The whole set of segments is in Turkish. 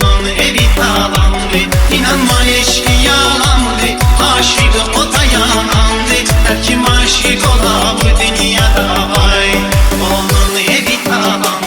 onun evi talandı. İnanma eşki yalandı, aşık o da yalandı. Her kim aşık ola bu dünyada vay, onun evi talandı.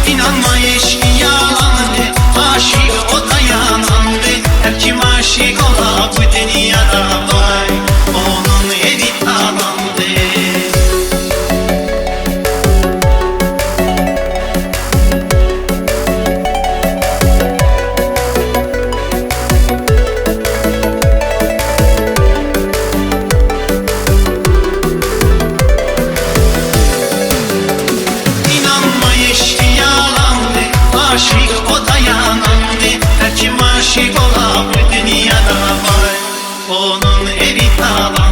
İnanma eşki yalandı, aşık o da yalandı. Her kim aşık ola bu dünyada vay, onun evi talandı. Aşık o da yalandı, her kim aşık ola bu dünyada vay, onun evi talandı.